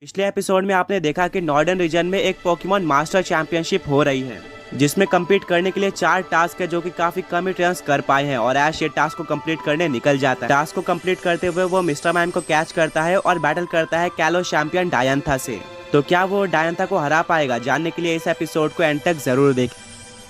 पिछले एपिसोड में आपने देखा कि नॉर्दर्न रीजन में एक पोकेमॉन मास्टर चैंपियनशिप हो रही है जिसमें कम्पीट करने के लिए 4 टास्क है जो कि काफी कम ही टर्न्स कर पाए हैं और ऐश ये टास्क को कंप्लीट करने निकल जाता है। टास्क को कंप्लीट करते हुए वो मिस्टर मैन को कैच करता है और बैटल करता है कैलो चैंपियन डायंथा से। तो क्या वो डायंथा को हरा पाएगा, जानने के लिए इस एपिसोड को एंड तक जरूर देखें।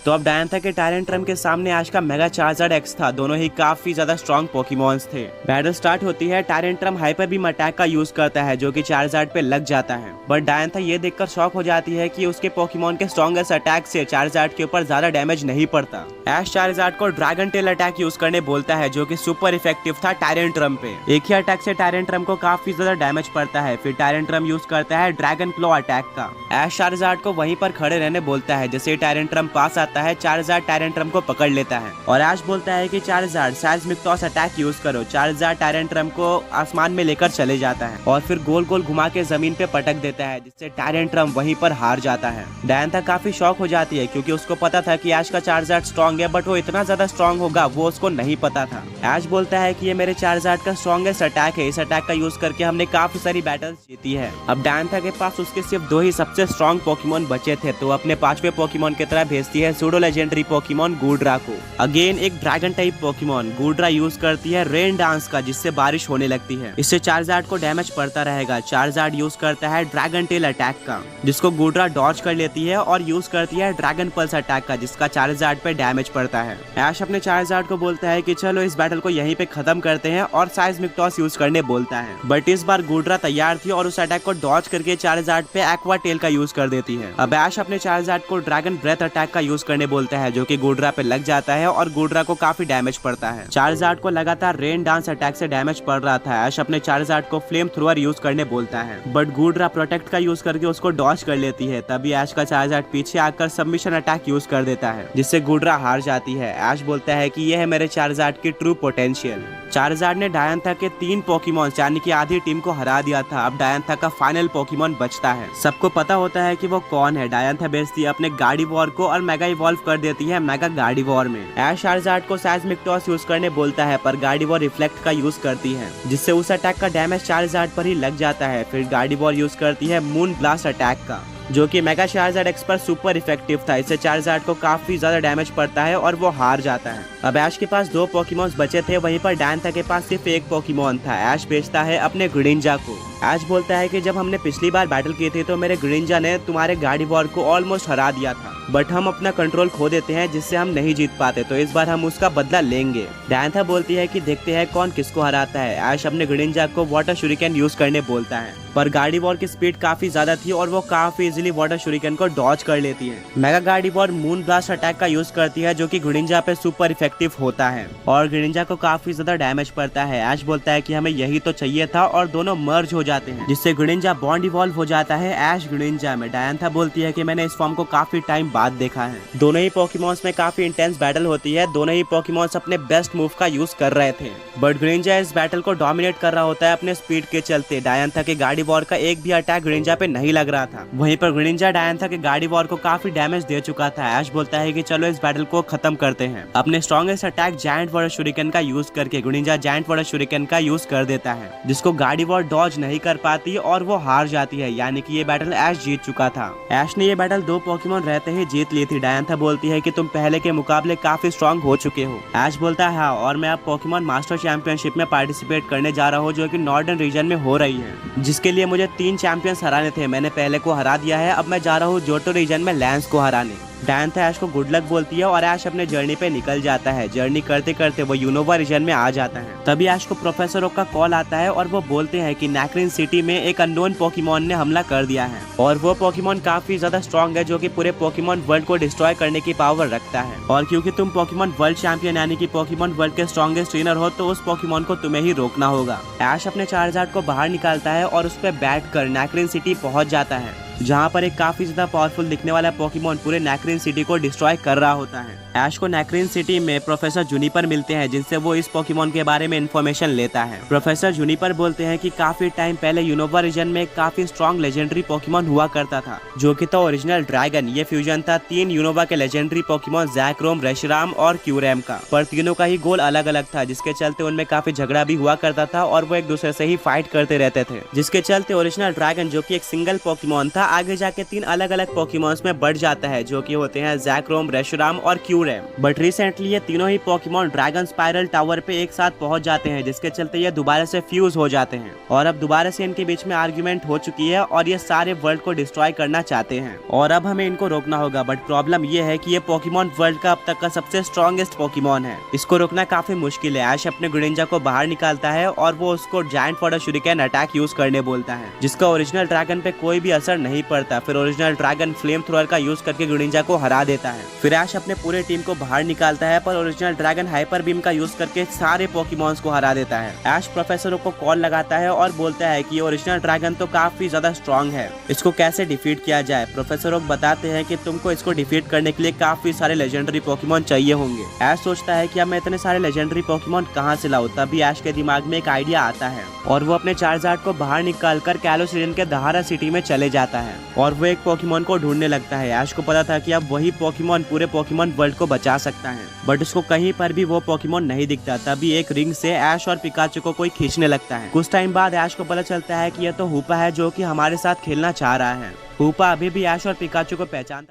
तो अब डायंथा के टायरेंट्रम के सामने आज का मेगा चार्जर्ड एक्स था। दोनों ही काफी ज्यादा स्ट्रॉन्ग पोकेमॉन्स थे। बैटल स्टार्ट होती है, टायरेंट्रम हाइपर बीम अटैक का यूज करता है जो कि चार्जर्ड पे लग जाता है। बट डायंथा ये देखकर शॉक हो जाती है कि उसके पोकेमॉन के स्ट्रॉन्गेस्ट अटैक से चार्जर्ड के ऊपर ज्यादा डैमेज नहीं पड़ता। ऐश चार्जर्ड को ड्रैगन टेल अटैक यूज करने बोलता है जो कि सुपर इफेक्टिव था टायरेंट्रम पे। एक ही अटैक से टायरेंट्रम को काफी ज्यादा डैमेज पड़ता है। फिर टायरेंट्रम यूज करता है ड्रैगन क्लॉ अटैक का। ऐश चार्जर्ड को वहीं पर खड़े रहने बोलता है। जैसे टायरेंट्रम पास आता है, चार्जर्ड टायरेंट्रम को पकड़ लेता है और ऐश बोलता है कि चार्जर्ड सेismic टॉस अटैक यूज करो। चार्जर्ड टायरेंट्रम को आसमान में लेकर चले जाता है और फिर गोल गोल घुमा के जमीन पे पटक देता है जिससे टायरेंट्रम वहीं पर हार जाता है। डायंथा काफी शॉक हो जाती है क्योंकि उसको पता था कि ऐश का चार्जर्ड स्ट्रॉन्ग है, बट वो इतना ज्यादा स्ट्रॉन्ग होगा वो उसको नहीं पता था। ऐश बोलता है कि ये मेरे चार्जर्ड का स्ट्रॉन्गेस्ट अटैक है, इस अटैक का यूज करके हमने काफी सारी बैटल्स जीती है। अब डायंथा के पास उसके सिर्फ 2 ही सबसे स्ट्रॉन्ग पोकेमॉन बचे थे, तो अपने 5वें पोकेमॉन की तरह भेजती है सूडो लेजेंडरी पोकेमॉन गूड्रा को। अगेन एक ड्रैगन टाइप पोकेमॉन गूड्रा यूज करती है रेन डांस का जिससे बारिश होने लगती है। इससे चार्जर्ड को डैमेज पड़ता रहेगा। चार्जर्ड यूज करता है ड्रैगन टेल अटैक का जिसको गूड्रा डॉज कर लेती है और यूज करती है ड्रैगन पल्स अटैक का जिसका चार्जर्ड पे डैमेज पड़ता है। ऐश अपने चार्जर्ड को बोलता है कि चलो इस बैटल को यहीं पे खत्म करते हैं और seismic टॉस यूज करने बोलता है। बट इस बार गूड्रा तैयार थी और उस अटैक को डॉज करके चार्जर्ड पे एक्वा टेल का यूज कर देती है। अब ऐश अपने चार्जर्ड को ड्रैगन ब्रेथ अटैक का यूज करने बोलता है जो कि गूड्रा पे लग जाता है और गूड्रा को काफी डैमेज पड़ता है। चार्जर्ड को लगातार रेन डांस अटैक से डैमेज पड़ रहा था। ऐश अपने चार्जर्ड को फ्लेम थ्रोअर यूज करने बोलता है बट गूड्रा प्रोटेक्ट का यूज करके उसको डॉज कर लेती है। तभी ऐश का चार्जर्ड पीछे आकर सबमिशन अटैक यूज कर देता है जिससे गूड्रा हार जाती है। ऐश बोलता है कि यह है मेरे चार्जर्ड की ट्रू पोटेंशियल। चार्जर्ड ने डायंथा के 3 पोकेमॉन यानी कि आधी टीम को हरा दिया था। अब डायंथा का फाइनल पोकेमॉन बचता है। सबको पता होता है कि वो कौन है। डायंथा भेजती है अपने गार्डीवॉर को और मेगा इवॉल्व कर देती है मेगा गार्डीवॉर में। ऐश चार्जर्ड को seismic टॉस यूज करने बोलता है पर गार्डीवॉर रिफ्लेक्ट का यूज करती है जिससे उस अटैक का डैमेज चार्जर्ड पर ही लग जाता है। फिर गार्डीवॉर यूज करती है मून ब्लास्ट अटैक का जो कि मेगा चार्जर्ड एक्स पर सुपर इफेक्टिव था। इससे चार्जर्ड को काफी ज्यादा डैमेज पड़ता है और वो हार जाता है। अब ऐश के पास 2 पोकेमॉन्स बचे थे, वहीं पर डायंथा के पास सिर्फ 1 पोकेमॉन था। ऐश भेजता है अपने ग्रीनिंजा को। ऐश बोलता है कि जब हमने पिछली बार बैटल की थी तो मेरे ग्रीनिंजा ने तुम्हारे गार्डीवॉर को ऑलमोस्ट हरा दिया था, बट हम अपना कंट्रोल खो देते हैं जिससे हम नहीं जीत पाते, तो इस बार हम उसका बदला लेंगे। डायंथा बोलती है कि देखते हैं कौन किसको हराता है। ऐश अपने ग्रीनिंजा को वाटर शुरिकेन यूज करने बोलता है पर गार्डीवॉर की स्पीड काफी ज्यादा थी और वो काफी इजीली वाटर शुरिकेन को डॉज कर लेती है। मेगा गार्डीवॉर मून ब्लास्ट अटैक का यूज करती है जो कि ग्रीनिंजा पे सुपर इफेक्टिव होता है और ग्रीनिंजा को काफी ज्यादा डैमेज पड़ता है। ऐश बोलता है कि हमें यही तो चाहिए था और दोनों मर्ज हो जाते हैं जिससे ग्रीनिंजा बॉन्ड इवॉल्व हो जाता है ऐश ग्रीनिंजा में। डायंथा बोलती है कि मैंने इस फॉर्म को काफी टाइम बाद देखा है। दोनों ही पोकेमॉन्स में काफी इंटेंस बैटल होती है। दोनों ही पोकेमॉन्स अपने बेस्ट मूव का यूज कर रहे थे बट ग्रीनिंजा इस बैटल को डोमिनेट कर रहा होता है अपने स्पीड के चलते। डायंथा के गार्डीवॉर का एक भी अटैक ग्रीनिंजा पे नहीं लग रहा था। वहीं पर ग्रीनिंजा डायंथा के गार्डीवॉर को काफी डैमेज दे चुका था। ऐश बोलता है कि चलो इस बैटल को खत्म करते हैं। अपने strongest attack giant water shuriken का यूज करके ग्रीनिंजा जायंट वाटर शुरिकेन का यूज कर देता है जिसको गार्डीवॉर डॉज नहीं कर पाती और वो हार जाती है, यानी कि ये बैटल ऐश जीत चुका था। ऐश ने ये बैटल 2 पोकेमॉन रहते ही जीत ली थी। डायंथा बोलती है कि तुम पहले के मुकाबले काफी स्ट्रॉन्ग हो चुके हो। ऐश बोलता है हाँ, और मैं अब पोकेमॉन मास्टर चैंपियनशिप में पार्टिसिपेट करने जा रहा हूँ जो कि नॉर्दर्न रीजन में हो रही है, जिसके लिए मुझे 3 चैंपियंस हराने थे। मैंने पहले को हरा दिया है, अब मैं जा रहा हूँ जोटो रीजन में लैंस को हराने। डायंथा ऐश को गुड लक बोलती है और ऐश अपने जर्नी पे निकल जाता है। जर्नी करते करते वो यूनोवा रीजन में आ जाता है। तभी ऐश को प्रोफेसर ओक का कॉल आता है और वो बोलते हैं कि नैक्रिन सिटी में एक अननोन पोकेमॉन ने हमला कर दिया है और वो पोकेमॉन काफी ज्यादा स्ट्रॉन्ग है जो कि पूरे पोकेमॉन वर्ल्ड को डिस्ट्रॉय करने की पावर रखता है और क्योंकि तुम पोकेमॉन वर्ल्ड चैंपियन यानी कि पोकेमॉन वर्ल्ड के स्ट्रॉन्गेस्ट ट्रेनर हो तो उस पोकेमॉन को तुम्हें ही रोकना होगा। ऐश अपने चार्जर्ड को बाहर निकालता है और उस पर बैठ कर नैक्रिन सिटी पहुंच जाता है जहाँ पर एक काफी ज्यादा पावरफुल दिखने वाला पोकेमॉन पूरे नैक्रिन सिटी को डिस्ट्रॉय कर रहा होता है। ऐश को नैक्रीन सिटी में प्रोफेसर जूनिपर मिलते हैं, जिनसे वो इस पोकेमॉन के बारे में इन्फॉर्मेशन लेता है। प्रोफेसर जूनिपर बोलते हैं कि काफी टाइम पहले यूनोवा रीजन में काफी स्ट्रॉन्ग लेजेंडरी पोकेमॉन हुआ करता था, जो कि था ओरिजिनल ड्रैगन। ये फ्यूजन था 3 यूनोवा के लेजेंडरी पोकेमॉन ज़ैक्रोम, रेशराम और क्यूरेम का, पर तीनों का ही गोल अलग अलग था, जिसके चलते उनमें काफी झगड़ा भी हुआ करता था और वो एक दूसरे से ही फाइट करते रहते थे, जिसके चलते ओरिजिनल ड्रैगन, जो कि एक सिंगल पोकेमॉन था, आगे जाके 3 अलग अलग पोकेमॉन्स में बढ़ जाता है, जो कि होते हैं ज़ैक्रोम, रेशराम और क्यूरेम। बट रिसेंटली ये तीनों ही पोकेमॉन ड्रैगन स्पाइरल टावर पे एक साथ पहुंच जाते हैं, जिसके चलते ये दोबारा से फ्यूज हो जाते हैं और अब दोबारा से इनके बीच में आर्ग्यूमेंट हो चुकी है और ये सारे वर्ल्ड को डिस्ट्रॉय करना चाहते हैं और अब हमें इनको रोकना होगा। बट प्रॉब्लम ये है कि ये पोकेमॉन वर्ल्ड का अब तक का सबसे स्ट्रॉन्गेस्ट पोकेमॉन है, इसको रोकना काफी मुश्किल है। ऐश अपने ग्रेनिंजा को बाहर निकालता है और वो उसको giant for shuriken attack use करने बोलता है, जिसका ओरिजिनल ड्रैगन पे कोई भी असर नहीं पड़ता। फिर ओरिजिनल ड्रैगन फ्लेम थ्रोअर का यूज करके ग्रेनिंजा को हरा देता है। फिर ऐश अपने पूरे टीम को बाहर निकालता है, पर ओरिजिनल ड्रैगन हाइपर बीम का यूज करके सारे पोकेमॉन्स को हरा देता है। ऐश प्रोफेसर को कॉल लगाता है और बोलता है कि ओरिजिनल ड्रैगन तो काफी ज्यादा स्ट्रॉन्ग है, इसको कैसे डिफीट किया जाए। प्रोफेसर बताते हैं कि तुमको इसको डिफीट करने के लिए काफी सारे लेजेंडरी पोकेमॉन चाहिए होंगे। ऐश सोचता है कि अब मैं इतने सारे लेजेंडरी पोकेमॉन कहां से लाऊं। तभी ऐश के दिमाग में एक आइडिया आता है और वो अपने चार्जार्ड को बाहर निकालकर कैलोस रीजन के दहारा सिटी में चले जाता है और वो एक पोकेमॉन को ढूंढने लगता है। ऐश को पता था कि अब वही पोकेमॉन पूरे पोकेमॉन वर्ल्ड को बचा सकता है, बट उसको कहीं पर भी वो पोकेमॉन नहीं दिखता। तभी एक रिंग से ऐश और पिकाचू को कोई खींचने लगता है। कुछ टाइम बाद ऐश को पता चलता है कि यह तो हूपा है, जो कि हमारे साथ खेलना चाह रहा है। हूपा अभी भी ऐश और पिकाचू को पहचानता